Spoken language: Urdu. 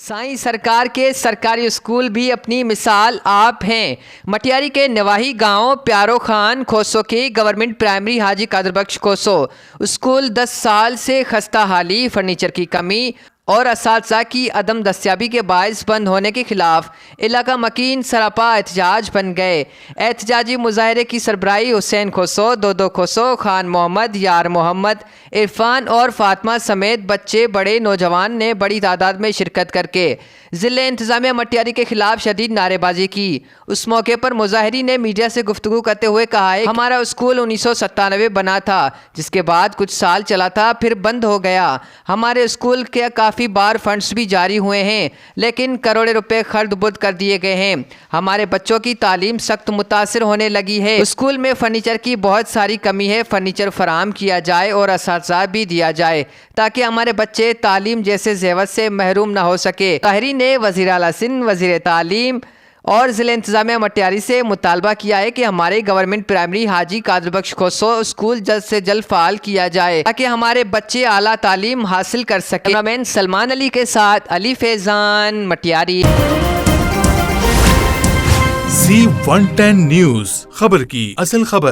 سائیں سرکار کے سرکاری اسکول بھی اپنی مثال آپ ہیں۔ مٹیاری کے نواحی گاؤں پیارو خان کھوسو کی گورنمنٹ پرائمری حاجی قادر بخش کھوسو اسکول 10 سال سے خستہ حالی، فرنیچر کی کمی اور اساتذہ کی عدم دستیابی کے باعث بند ہونے کے خلاف علاقہ مکین سراپا احتجاج بن گئے۔ احتجاجی مظاہرے کی سربراہی حسین کھوسو، دودو کھوسو، خان محمد، یار محمد، عرفان اور فاطمہ سمیت بچے بڑے نوجوان نے بڑی تعداد میں شرکت کر کے ضلع انتظامیہ مٹیاری کے خلاف شدید نعرے بازی کی۔ اس موقع پر مظاہرین نے میڈیا سے گفتگو کرتے ہوئے کہا ہے کہ ہمارا اسکول 1997 بنا تھا، جس کے بعد کچھ سال چلا تھا، پھر بند ہو گیا۔ ہمارے اسکول کے کافی بار فنڈز بھی جاری ہوئے ہیں، لیکن کروڑوں روپے خرد برد کر دیے گئے ہیں۔ ہمارے بچوں کی تعلیم سخت متاثر ہونے لگی ہے۔ اسکول میں فرنیچر کی بہت ساری کمی ہے، فرنیچر فراہم کیا جائے اور اساتذہ بھی دیا جائے تاکہ ہمارے بچے تعلیم جیسے زیور سے محروم نہ ہو سکے۔ طاہری نے وزیر اعلیٰ سندھ، وزیر تعلیم اور ضلع انتظامیہ مٹیاری سے مطالبہ کیا ہے کہ ہمارے گورنمنٹ پرائمری حاجی قادر بخش کھوسو اسکول جلد سے جلد فعال کیا جائے تاکہ ہمارے بچے اعلیٰ تعلیم حاصل کر سکیں۔ کیمرامین سلمان علی کے ساتھ علی فیضان، مٹیاری۔ Z110 نیوز، خبر کی اصل خبر۔